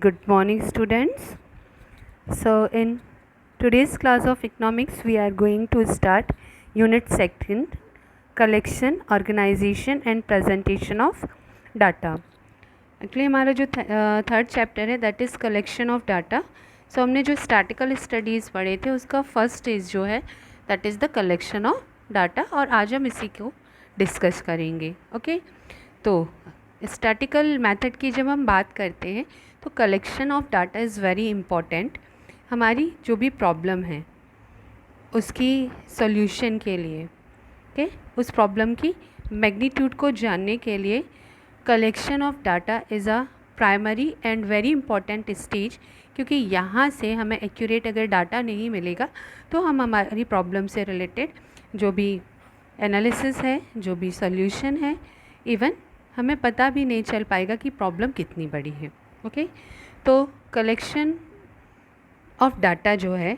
Good morning, students. So, in today's class of economics, we are going to start unit second, collection, organization and presentation of data. Actually हमारा जो third chapter है that is collection of data. So हमने जो statistical studies पढ़े थे उसका first stage जो है that is the collection of data, और आज हम इसी को डिस्कस करेंगे. ओके तो स्टैटिकल मेथड की जब हम बात करते हैं तो collection of data is very important. हमारी जो भी प्रॉब्लम है उसकी सॉल्यूशन के लिए, ओके, उस प्रॉब्लम की मैग्नीट्यूड को जानने के लिए collection of data is a primary and very important stage, क्योंकि यहाँ से हमें एक्यूरेट अगर डाटा नहीं मिलेगा तो हम हमारी प्रॉब्लम से रिलेटेड जो भी एनालिसिस है, जो भी सॉल्यूशन है, इवन हमें पता भी नहीं चल पाएगा कि प्रॉब्लम कितनी बड़ी है. ओके तो कलेक्शन ऑफ डाटा जो है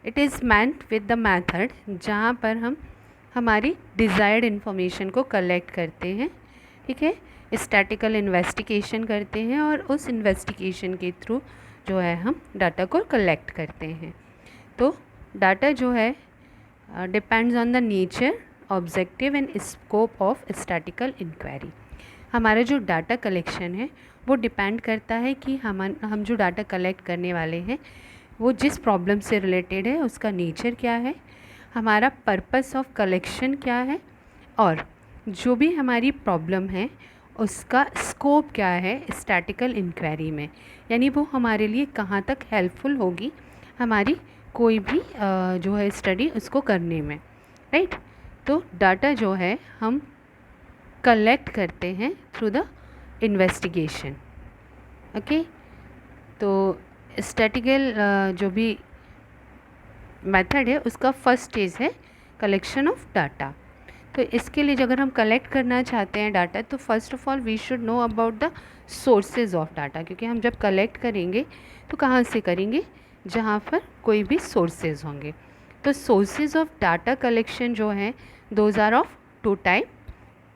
it is meant with the method जहाँ पर हम हमारी डिज़ायर्ड इन्फॉर्मेशन को कलेक्ट करते हैं. ठीक है, स्टैटिकल इन्वेस्टिगेशन करते हैं और उस इन्वेस्टिगेशन के थ्रू जो है हम डाटा को कलेक्ट करते हैं. तो डाटा जो है depends on the nature, objective and scope of statical inquiry. हमारा जो डाटा कलेक्शन है वो डिपेंड करता है कि हम जो डाटा कलेक्ट करने वाले हैं वो जिस प्रॉब्लम से रिलेटेड है उसका नेचर क्या है, हमारा पर्पस ऑफ कलेक्शन क्या है, और जो भी हमारी प्रॉब्लम है उसका स्कोप क्या है स्टैटिकल इंक्वायरी में, यानी वो हमारे लिए कहाँ तक हेल्पफुल होगी हमारी कोई भी जो है स्टडी उसको करने में. राइट, तो डाटा जो है हम कलेक्ट करते हैं थ्रू द इन्वेस्टिगेशन. ओके तो स्टैटिकल जो भी मेथड है उसका फर्स्ट स्टेज है कलेक्शन ऑफ डाटा. तो इसके लिए अगर हम कलेक्ट करना चाहते हैं डाटा तो first of all we should know about the sources of data, क्योंकि हम जब कलेक्ट करेंगे तो कहाँ से करेंगे, जहाँ पर कोई भी सोर्सेज होंगे. तो सोर्सेज ऑफ डाटा कलेक्शन जो हैं those are of two type,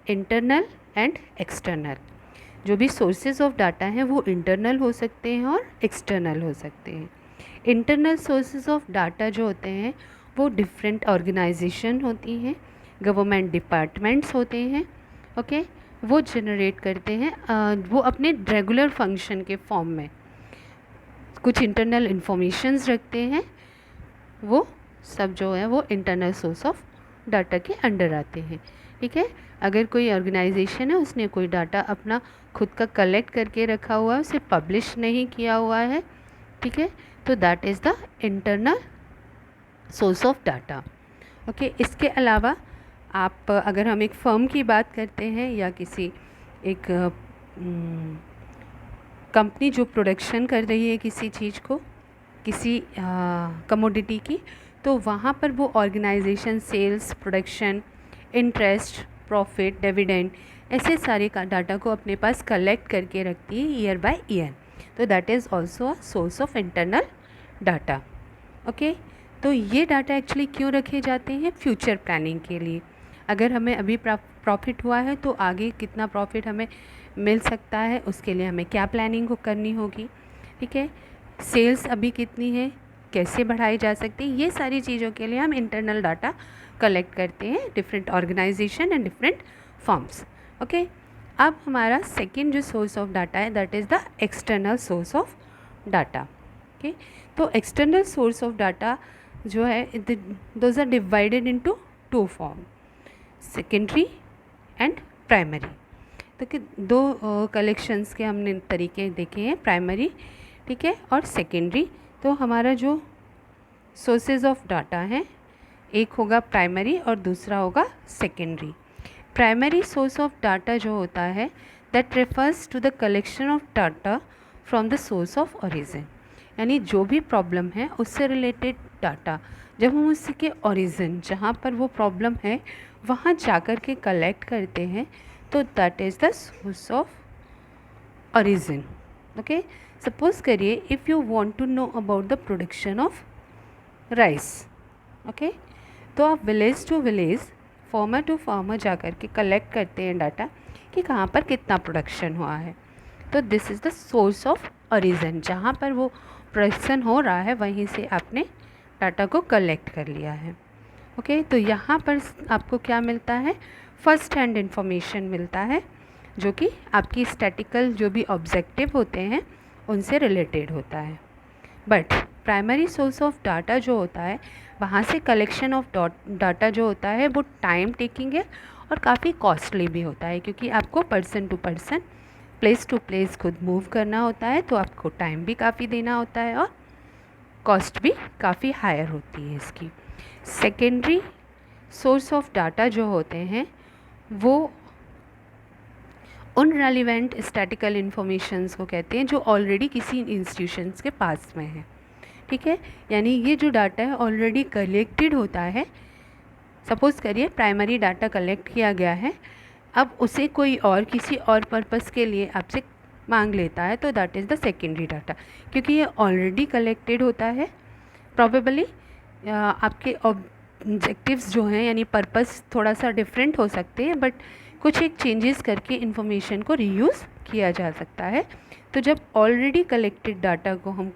internal and external. जो भी सोर्सेज ऑफ डाटा हैं वो इंटरनल हो सकते हैं और एक्सटर्नल हो सकते हैं. इंटरनल सोर्सेज ऑफ डाटा जो होते हैं वो डिफरेंट ऑर्गेनाइजेशन होती हैं, गवर्नमेंट डिपार्टमेंट्स होते हैं. ओके वो जनरेट करते हैं वो अपने रेगुलर फंक्शन के फॉर्म में कुछ इंटरनल इंफॉर्मेशंस रखते हैं. वो सब जो है वो इंटरनल सोर्स ऑफ डाटा के अंडर आते हैं. ठीक है, अगर कोई ऑर्गेनाइजेशन है उसने कोई डाटा अपना खुद का कलेक्ट करके रखा हुआ है, उसे पब्लिश नहीं किया हुआ है, ठीक है, तो that is the internal source of data. Okay इसके अलावा आप अगर हम एक फर्म की बात करते हैं या किसी एक कंपनी जो प्रोडक्शन कर रही है किसी चीज़ को, किसी कमोडिटी की, तो वहाँ पर वो organisation sales, production, interest, profit, dividend, ऐसे सारे का डाटा को अपने पास कलेक्ट करके रखती है ईयर बाय ईयर. तो that is also a source of internal data. Okay तो ये डाटा एक्चुअली क्यों रखे जाते हैं, फ्यूचर प्लानिंग के लिए. अगर हमें अभी प्रॉफिट हुआ है तो आगे कितना प्रॉफिट हमें मिल सकता है, उसके लिए हमें क्या प्लानिंग करनी होगी. ठीक है, सेल्स अभी कितनी है, कैसे बढ़ाई जा सकती है, ये सारी चीज़ों के लिए हम इंटरनल डाटा कलेक्ट करते हैं different organisation and different forms. Okay अब हमारा सेकेंड जो सोर्स ऑफ डाटा है that is the external source of data. Okay तो एक्सटर्नल सोर्स ऑफ डाटा जो है those are divided into two form, secondary and primary. तो कि दो कलेक्शंस के हमने तरीके देखे हैं, प्राइमरी, ठीक है, और सेकेंडरी. तो हमारा जो सोर्सेज ऑफ डाटा है एक होगा प्राइमरी और दूसरा होगा secondary. Primary source of data जो होता है that refers to the collection of data from the source of origin, यानी जो भी प्रॉब्लम है उससे रिलेटेड डाटा जब हम उसके ओरिजिन जहाँ पर वो प्रॉब्लम है वहाँ जाकर के कलेक्ट करते हैं तो that is the source of origin. Okay suppose करिए if you want to know about the production of rice. Okay तो आप village to village, farmer to farmer जाकर के कलेक्ट करते हैं डाटा कि कहाँ पर कितना प्रोडक्शन हुआ है. तो this is the source of origin, जहाँ पर वो प्रोडक्शन हो रहा है वहीं से आपने डाटा को कलेक्ट कर लिया है। ओके, तो यहाँ पर आपको क्या मिलता है, फर्स्ट हैंड इंफॉर्मेशन मिलता है जो कि आपकी स्टैटिकल जो भी ऑब्जेक्टिव होते हैं उनसे रिलेटेड होता है। But primary source of data जो होता है, वहाँ से कलेक्शन ऑफ डाटा जो होता है वो टाइम टेकिंग है और काफ़ी कॉस्टली भी होता है, क्योंकि आपको person to person, place to place खुद मूव करना होता है, तो आपको टाइम भी काफ़ी देना होता है और कॉस्ट भी काफ़ी हायर होती है इसकी। सेकेंडरी सोर्स ऑफ डाटा जो होते हैं वो उन रेलिवेंट स्टैटिकल इन्फॉर्मेशंस को कहते हैं जो ऑलरेडी किसी इंस्टीट्यूशंस के पास में है। ठीक है, यानी ये जो डाटा है ऑलरेडी कलेक्टेड होता है। सपोज़ करिए प्राइमरी डाटा कलेक्ट किया गया है, अब उसे कोई और किसी और पर्पस के लिए आपसे मांग लेता है, तो that is the secondary data, क्योंकि ये ऑलरेडी कलेक्टेड होता है। प्रॉबेबली आपके ऑब्जेक्टिव्स जो हैं यानी पर्पस थोड़ा सा डिफरेंट हो सकते हैं, बट कुछ एक चेंजेस करके इन्फॉर्मेशन को रीयूज़ किया जा सकता है। तो जब ऑलरेडी कलेक्टेड डाटा को हम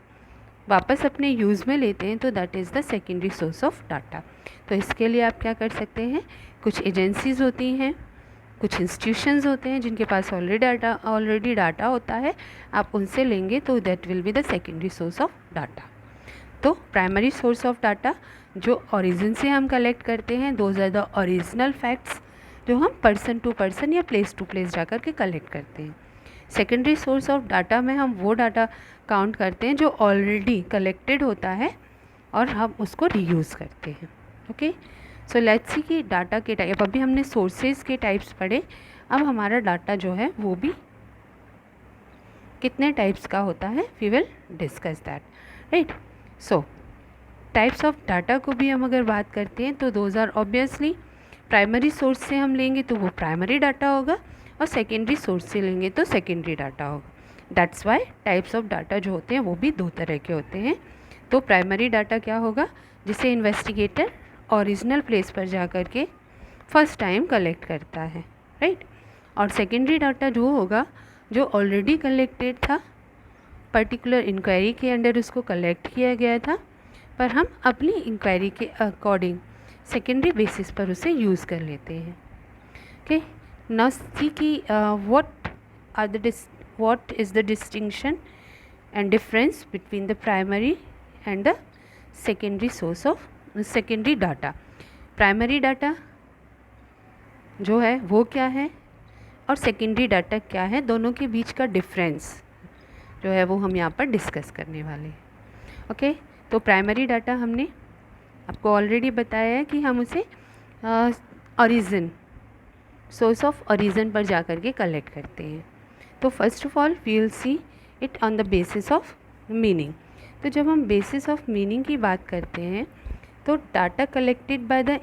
वापस अपने यूज़ में लेते हैं तो that is the secondary source of data. तो इसके लिए आप क्या कर सकते हैं, कुछ एजेंसीज़ होती हैं, कुछ इंस्टीट्यूशंस होते हैं जिनके पास ऑलरेडी डाटा होता है, आप उनसे लेंगे तो that will be the secondary source of data. तो प्राइमरी सोर्स ऑफ डाटा जो ओरिजिन से हम कलेक्ट करते हैं, those are the original facts जो हम पर्सन टू पर्सन या प्लेस टू प्लेस जा कर के कलेक्ट करते हैं। सेकेंडरी सोर्स ऑफ डाटा में हम वो डाटा काउंट करते हैं जो ऑलरेडी कलेक्टेड होता है और हम उसको रीयूज़ करते हैं। ओके, सो लेट्स सी कि डाटा के टाइप, अभी हमने सोर्सेज के टाइप्स पढ़े, अब हमारा डाटा जो है वो भी कितने टाइप्स का होता है, we will discuss that, right. So types of data को भी हम अगर बात करते हैं तो those are obviously, primary source से हम लेंगे तो वो प्राइमरी डाटा होगा और सेकेंडरी सोर्स से लेंगे तो सेकेंडरी डाटा होगा। That's why types of data जो होते हैं वो भी दो तरह के होते हैं। तो प्राइमरी डाटा क्या होगा, जिसे इन्वेस्टिगेटर ओरिजिनल प्लेस पर जा कर के फर्स्ट टाइम कलेक्ट करता है, राइट। और सेकेंडरी डाटा जो होगा जो ऑलरेडी कलेक्टेड था, पर्टिकुलर इंक्वायरी के अंडर उसको कलेक्ट किया गया था, पर हम अपनी इंक्वायरी के अकॉर्डिंग सेकेंडरी बेसिस पर उसे यूज़ कर लेते हैं। ओके, नाउ सी कि what is the distinction and difference between the primary and the secondary data। Primary data जो है वो क्या है और सेकेंडरी डाटा क्या है, दोनों के बीच का डिफरेंस जो है वो हम यहाँ पर डिस्कस करने वाले हैं। ओके, तो प्राइमरी डाटा हमने आपको ऑलरेडी बताया है कि हम उसे ओरिजिन, सोर्स ऑफ ओरिजिन पर जा कर के कलेक्ट करते हैं। तो first of all we will see it on the basis of meaning. तो जब हम बेसिस ऑफ मीनिंग की बात करते हैं तो data collected by the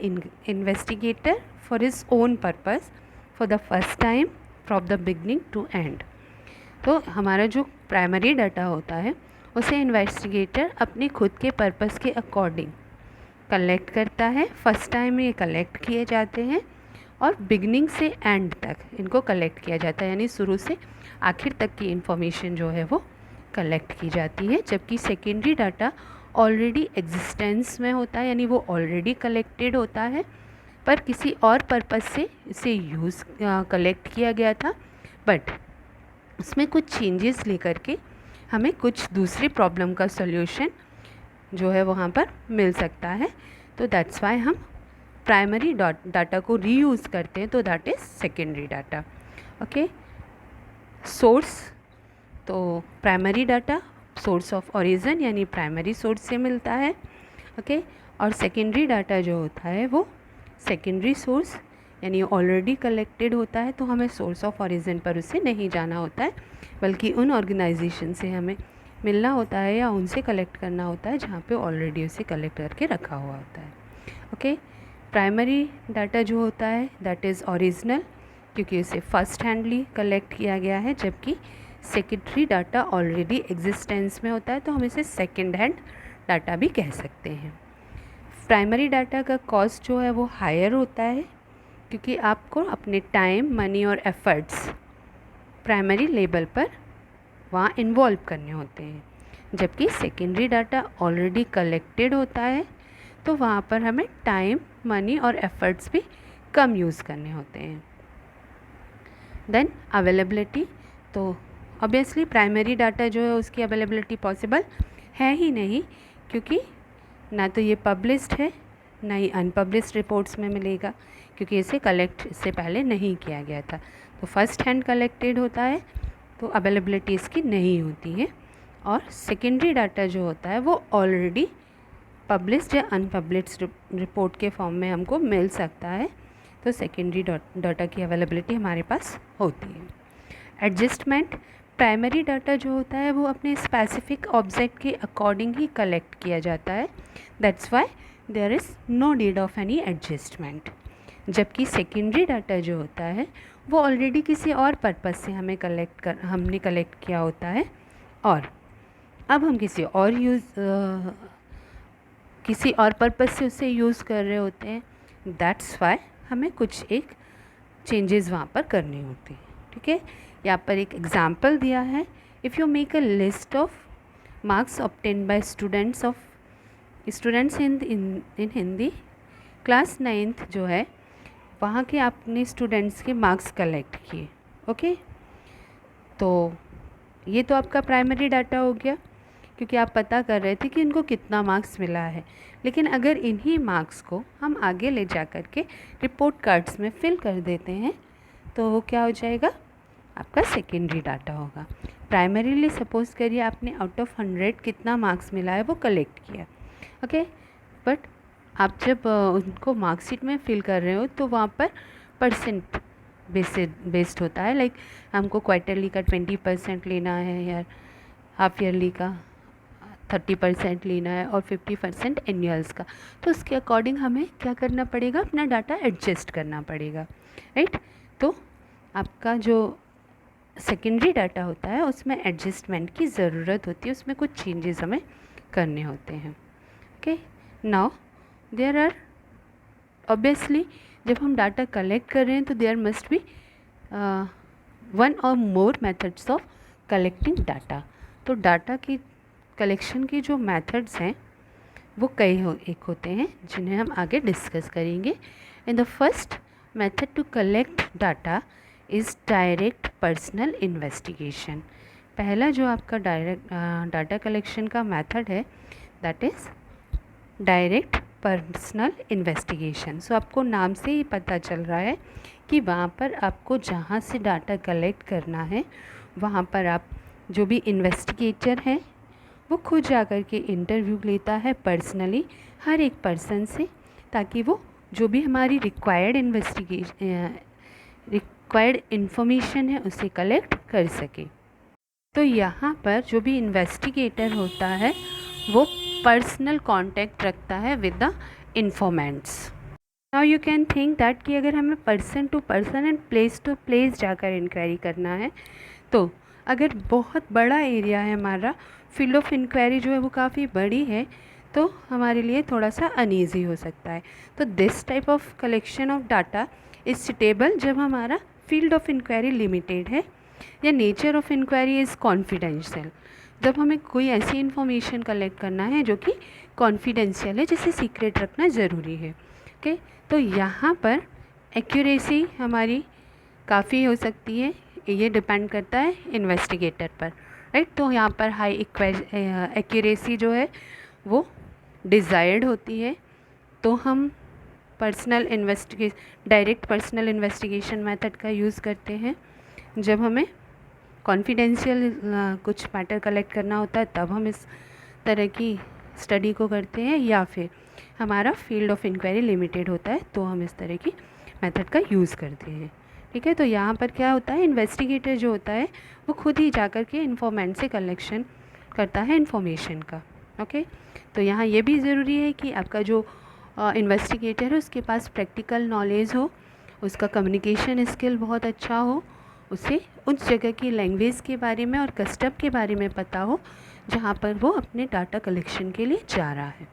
investigator for his own purpose for the first time from the beginning to end. तो हमारा जो प्राइमरी डाटा होता है उसे इन्वेस्टिगेटर अपने खुद के पर्पस के अकॉर्डिंग कलेक्ट करता है। फर्स्ट टाइम ये कलेक्ट किए जाते हैं और बिगनिंग से एंड तक इनको कलेक्ट किया जाता है, यानी शुरू से आखिर तक की इन्फॉर्मेशन जो है वो कलेक्ट की जाती है। जबकि सेकेंडरी डाटा ऑलरेडी एग्जिस्टेंस में होता है, यानी वो ऑलरेडी कलेक्टेड होता है पर किसी और पर्पस से इसे कलेक्ट किया गया था, बट उसमें कुछ चेंजेस लेकर के हमें कुछ दूसरी प्रॉब्लम का सॉल्यूशन जो है वहाँ पर मिल सकता है। तो दैट्स वाई हम प्राइमरी डाटा को रीयूज़ करते हैं, तो that is secondary data. Okay, source, तो primary data source of origin यानी प्राइमरी सोर्स से मिलता है। ओके, और सेकेंडरी डाटा जो होता है वो सेकेंडरी सोर्स यानी ऑलरेडी कलेक्टेड होता है, तो हमें सोर्स ऑफ ओरिजिन पर उसे नहीं जाना होता है, बल्कि उन ऑर्गेनाइजेशन से हमें मिलना होता है या उनसे कलेक्ट करना होता है जहाँ पे ऑलरेडी उसे कलेक्ट करके रखा हुआ होता है। ओके, प्राइमरी डाटा जो होता है दैट इज़ ओरिजिनल, क्योंकि उसे फर्स्ट हैंडली कलेक्ट किया गया है, जबकि सेकेंडरी डाटा ऑलरेडी एग्जिस्टेंस में होता है, तो हम इसे सेकेंड हैंड डाटा भी कह सकते हैं। प्राइमरी डाटा का कॉस्ट जो है वो हायर होता है, क्योंकि आपको अपने टाइम, मनी और एफर्ट्स प्राइमरी लेवल पर वहाँ इन्वॉल्व करने होते हैं, जबकि सेकेंडरी डाटा ऑलरेडी कलेक्टेड होता है तो वहाँ पर हमें टाइम, मनी और एफर्ट्स भी कम यूज़ करने होते हैं। देन अवेलेबिलिटी, तो ऑब्वियसली प्राइमरी डाटा जो है उसकी अवेलेबिलिटी पॉसिबल है ही नहीं, क्योंकि ना तो ये पब्लिश्ड है ना ही अनपब्लिश्ड रिपोर्ट्स में मिलेगा, क्योंकि इसे कलेक्ट इससे पहले नहीं किया गया था। तो फर्स्ट हैंड कलेक्टेड होता है तो अवेलेबिलिटी इसकी नहीं होती है। और सेकेंडरी डाटा जो होता है वो ऑलरेडी पब्लिश्ड या अनपब्लिश्ड रिपोर्ट के फॉर्म में हमको मिल सकता है, तो सेकेंडरी डाटा की अवेलेबिलिटी हमारे पास होती है। एडजस्टमेंट, प्राइमरी डाटा जो होता है वो अपने स्पेसिफिक ऑब्जेक्ट के अकॉर्डिंग ही कलेक्ट किया जाता है, that's why there is no need of any adjustment. जबकि सेकेंडरी डाटा जो होता है वो ऑलरेडी किसी और पर्पज़ से हमने कलेक्ट किया होता है, और अब हम किसी और पर्पज़ से उसे यूज़ कर रहे होते हैं, दैट्स वाई हमें कुछ एक चेंजेस वहाँ पर करनी होती है। ठीक है, यहाँ पर एक एग्जाम्पल दिया है, if you make a list of marks obtained by students in Hindi class 9th जो है वहाँ के आपने स्टूडेंट्स के मार्क्स कलेक्ट किए। ओके, तो ये तो आपका प्राइमरी डाटा हो गया, क्योंकि आप पता कर रहे थे कि इनको कितना मार्क्स मिला है। लेकिन अगर इन्हीं मार्क्स को हम आगे ले जा कर के रिपोर्ट कार्ड्स में फिल कर देते हैं तो वो क्या हो जाएगा, आपका सेकेंडरी डाटा होगा। प्राइमरीली सपोज करिए आपने आउट ऑफ 100 कितना मार्क्स मिला है वो कलेक्ट किया। ओके, बट आप जब उनको मार्कशीट में फिल कर रहे हो तो वहाँ पर परसेंट बेस्ड होता है, लाइक हमको क्वार्टरली का 20% लेना है या हाफ ईयरली का 30% लेना है और 50% एनुअल्स का, तो उसके अकॉर्डिंग हमें क्या करना पड़ेगा, अपना डाटा एडजस्ट करना पड़ेगा, राइट। तो आपका जो सेकेंडरी डाटा होता है उसमें एडजस्टमेंट की ज़रूरत होती है, उसमें कुछ चेंजेस हमें करने होते हैं। Okay, now there are obviously जब हम डाटा कलेक्ट कर रहे हैं तो देयर मस्ट बी वन और मोर मेथड्स ऑफ कलेक्टिंग डाटा। तो डाटा की कलेक्शन के जो मेथड्स हैं वो एक होते हैं जिन्हें हम आगे डिस्कस करेंगे। In the first method to collect data is direct personal investigation. पहला जो आपका डायरेक्ट डाटा कलेक्शन का मेथड है that is direct personal investigation. So आपको नाम से ही पता चल रहा है कि वहाँ पर आपको जहाँ से डाटा कलेक्ट करना है वहाँ पर आप जो भी इन्वेस्टिगेटर हैं वो खुद जा कर के इंटरव्यू लेता है पर्सनली हर एक पर्सन से, ताकि वो जो भी हमारी रिक्वायर्ड इन्फॉर्मेशन है उसे कलेक्ट कर सके। तो यहाँ पर जो भी इन्वेस्टिगेटर होता है वो पर्सनल कांटेक्ट रखता है with the informants. Now you can think that कि अगर हमें person to person and place to place जाकर इंक्वायरी करना है, तो अगर बहुत बड़ा एरिया है हमारा, फील्ड ऑफ इंक्वायरी जो है वो काफ़ी बड़ी है, तो हमारे लिए थोड़ा सा अनईजी हो सकता है। तो this type of collection of data is suitable जब हमारा फील्ड ऑफ इंक्वायरी लिमिटेड है या nature of inquiry is confidential. जब हमें कोई ऐसी इन्फॉर्मेशन कलेक्ट करना है जो कि कॉन्फिडेंशियल है, जिसे सीक्रेट रखना ज़रूरी है। ओके, तो यहाँ पर एक्यूरेसी हमारी काफ़ी हो सकती है, ये डिपेंड करता है इन्वेस्टिगेटर पर, राइट। तो यहाँ पर हाई एक्यूरेसी जो है वो डिज़ायर्ड होती है, तो हम डायरेक्ट पर्सनल इन्वेस्टिगेशन मेथड का यूज़ करते हैं। जब हमें कॉन्फिडेंशियल कुछ मैटर कलेक्ट करना होता है तब हम इस तरह की स्टडी को करते हैं, या फिर हमारा फील्ड ऑफ इंक्वायरी लिमिटेड होता है तो हम इस तरह की मेथड का यूज़ करते हैं। ठीक है, तो यहाँ पर क्या होता है, इन्वेस्टिगेटर जो होता है वो खुद ही जाकर के इन्फॉर्मेंट से कलेक्शन करता है इन्फॉर्मेशन का। ओके, तो यहाँ ये भी ज़रूरी है कि आपका जो इन्वेस्टिगेटर है उसके पास प्रैक्टिकल नॉलेज हो, उसका कम्युनिकेशन स्किल बहुत अच्छा हो, उसे उस जगह की लैंग्वेज के बारे में और कस्टम के बारे में पता हो जहाँ पर वो अपने डाटा कलेक्शन के लिए जा रहा है।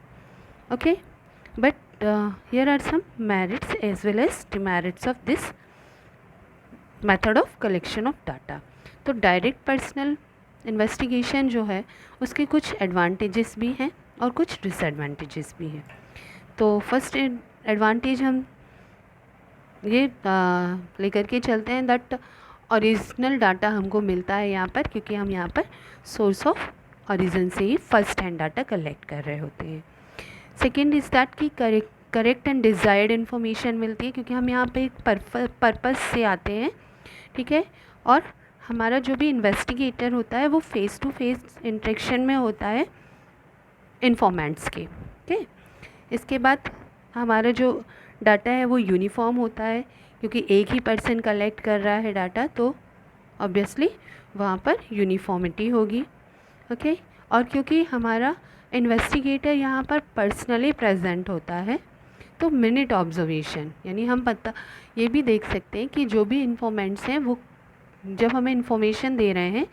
Okay, but here are some merits as well as demerits of this method of collection of data. तो डायरेक्ट पर्सनल इन्वेस्टिगेशन जो है उसके कुछ एडवांटेजेस भी हैं और कुछ डिसएडवांटेजेस भी हैं। तो फर्स्ट एडवांटेज हम ये लेकर के चलते हैं दैट ओरिजिनल डाटा हमको मिलता है यहाँ पर, क्योंकि हम यहाँ पर सोर्स ऑफ ओरिजिन से ही फर्स्ट हैंड डाटा कलेक्ट कर रहे होते हैं। सेकेंड इज़ दैट कि करेक्ट एंड डिज़ायर्ड इन्फॉर्मेशन मिलती है, क्योंकि हम यहाँ पे एक पर्पस से आते हैं, ठीक है। और हमारा जो भी इन्वेस्टिगेटर होता है वो फेस टू फेस इंटरेक्शन में होता है इन्फॉर्मेंट्स के, ठीक। इसके बाद हमारा जो डाटा है वो यूनिफॉर्म होता है, क्योंकि एक ही पर्सन कलेक्ट कर रहा है डाटा, तो ऑब्वियसली वहाँ पर यूनिफॉर्मिटी होगी, ओके। और क्योंकि हमारा इन्वेस्टिगेटर यहाँ पर पर्सनली प्रेजेंट होता है, तो मिनट ऑब्जर्वेशन, यानी हम ये भी देख सकते हैं कि जो भी इन्फॉर्मेंट्स हैं वो जब हमें इंफॉर्मेशन दे रहे हैं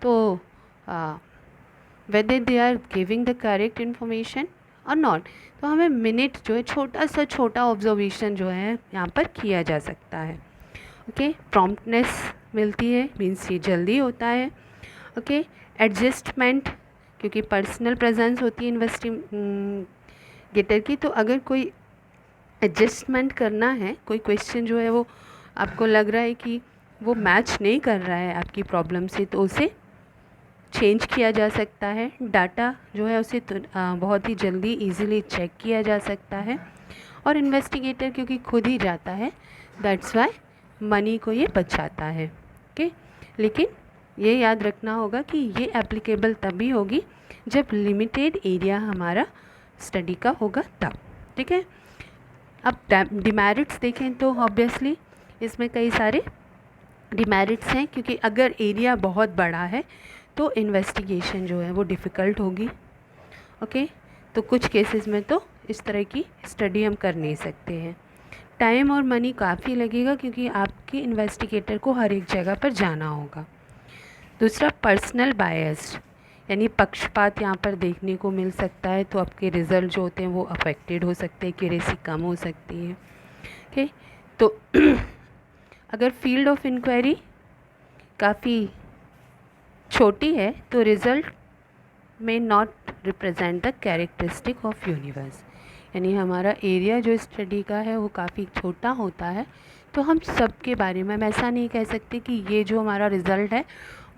तो whether they are giving the correct information और नॉट, तो हमें मिनट जो है छोटा ऑब्जर्वेशन जो है यहाँ पर किया जा सकता है, ओके। प्रॉम्प्टनेस मिलती है, मीन्स ये जल्दी होता है, ओके। एडजस्टमेंट, क्योंकि पर्सनल प्रेजेंस होती है इन्वेस्टिगेटर की, तो अगर कोई एडजस्टमेंट करना है, कोई क्वेश्चन जो है वो आपको लग रहा है कि वो मैच नहीं कर रहा है आपकी प्रॉब्लम से, तो उसे चेंज किया जा सकता है। डाटा जो है उसे बहुत ही जल्दी इजीली चेक किया जा सकता है। और इन्वेस्टिगेटर क्योंकि खुद ही जाता है, दैट्स वाई मनी को ये बचाता है, ओके। लेकिन ये याद रखना होगा कि ये एप्लीकेबल तभी होगी जब लिमिटेड एरिया हमारा स्टडी का होगा तब, ठीक है। अब डिमेरिट्स देखें तो ऑब्वियसली इसमें कई सारे डिमेरिट्स हैं, क्योंकि अगर एरिया बहुत बड़ा है तो इन्वेस्टिगेशन जो है वो डिफ़िकल्ट होगी, ओके। तो कुछ केसेस में तो इस तरह की स्टडी हम कर नहीं सकते हैं। टाइम और मनी काफ़ी लगेगा, क्योंकि आपके इन्वेस्टिगेटर को हर एक जगह पर जाना होगा। दूसरा, पर्सनल बायस, यानी पक्षपात यहाँ पर देखने को मिल सकता है, तो आपके रिज़ल्ट जो होते हैं वो अफेक्टेड हो सकते हैं, एक्यूरेसी कम हो सकती है, ओके। तो अगर फील्ड ऑफ इंक्वायरी काफ़ी छोटी है तो रिज़ल्ट में not represent the characteristic of universe, यानी हमारा एरिया जो स्टडी का है वो काफ़ी छोटा होता है, तो हम सब के बारे में हम ऐसा नहीं कह सकते कि ये जो हमारा रिज़ल्ट है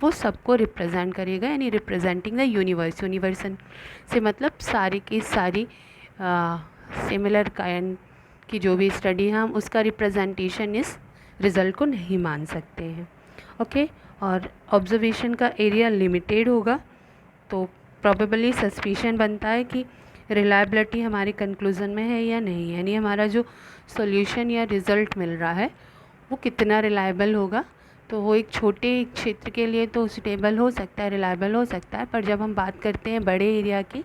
वो सबको रिप्रेजेंट करेगा, यानी रिप्रेजेंटिंग द यूनिवर्स। यूनिवर्सन से मतलब सारी की सारी सिमिलर काइंड की जो भी स्टडी है हम उसका रिप्रेजेंटेशन इस रिज़ल्ट को नहीं मान सकते हैं, ओके। और ऑब्जर्वेशन का एरिया लिमिटेड होगा, तो प्रोबेबली सस्पिशन बनता है कि रिलायबिलिटी हमारे कंक्लूज़न में है या नहीं, यानी हमारा जो सॉल्यूशन या रिज़ल्ट मिल रहा है वो कितना रिलायबल होगा। तो वो एक छोटे क्षेत्र के लिए तो सुटेबल हो सकता है, रिलायबल हो सकता है, पर जब हम बात करते हैं बड़े एरिया की,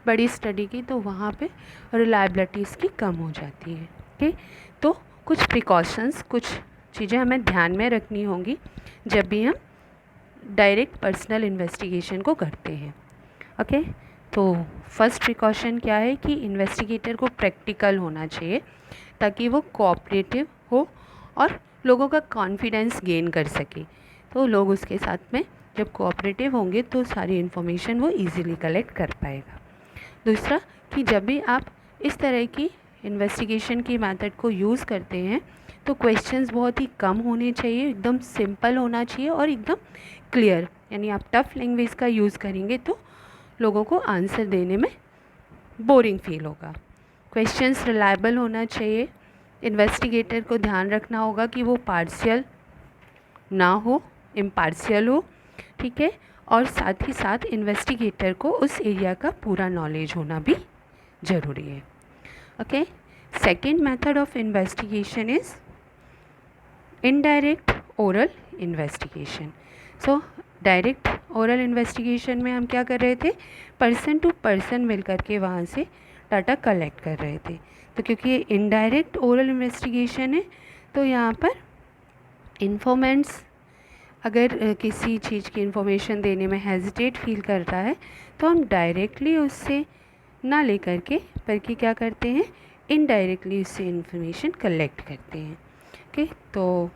बड़ी स्टडी की, तो वहाँ पे रिलायबिलिटी इसकी कम हो जाती है, ओके। तो कुछ प्रिकॉशंस, कुछ चीज़ें हमें ध्यान में रखनी होंगी जब भी हम डायरेक्ट पर्सनल इन्वेस्टिगेशन को करते हैं, ओके। तो फर्स्ट प्रिकॉशन क्या है कि इन्वेस्टिगेटर को प्रैक्टिकल होना चाहिए, ताकि वो कोऑपरेटिव हो और लोगों का कॉन्फिडेंस गेन कर सके। तो लोग उसके साथ में जब कोऑपरेटिव होंगे तो सारी इन्फॉर्मेशन वो इजीली कलेक्ट कर पाएगा। दूसरा कि जब भी आप इस तरह की इन्वेस्टिगेशन की मेथड को यूज़ करते हैं तो क्वेश्चंस बहुत ही कम होने चाहिए, एकदम सिंपल होना चाहिए और एकदम क्लियर, यानी आप टफ़ लैंग्वेज का यूज़ करेंगे तो लोगों को आंसर देने में बोरिंग फील होगा। क्वेश्चंस रिलायबल होना चाहिए। इन्वेस्टिगेटर को ध्यान रखना होगा कि वो पार्शियल ना हो, इम्पार्शियल हो, ठीक है। और साथ ही साथ इन्वेस्टिगेटर को उस एरिया का पूरा नॉलेज होना भी ज़रूरी है, okay. Second method of investigation is indirect oral investigation. So direct oral investigation में हम क्या कर रहे थे, पर्सन टू पर्सन मिल कर के वहाँ से डाटा कलेक्ट कर रहे थे। तो क्योंकि ये इनडायरेक्ट ओरल इन्वेस्टिगेशन है तो यहाँ पर इन्फॉर्मेंट्स अगर किसी चीज़ की इन्फॉर्मेशन देने में हेजिटेट फील करता है तो हम डायरेक्टली उससे ना ले करके बल्कि क्या करते हैं, इनडायरेक्टली उससे इन्फॉर्मेशन कलेक्ट करते हैं, ओके। तो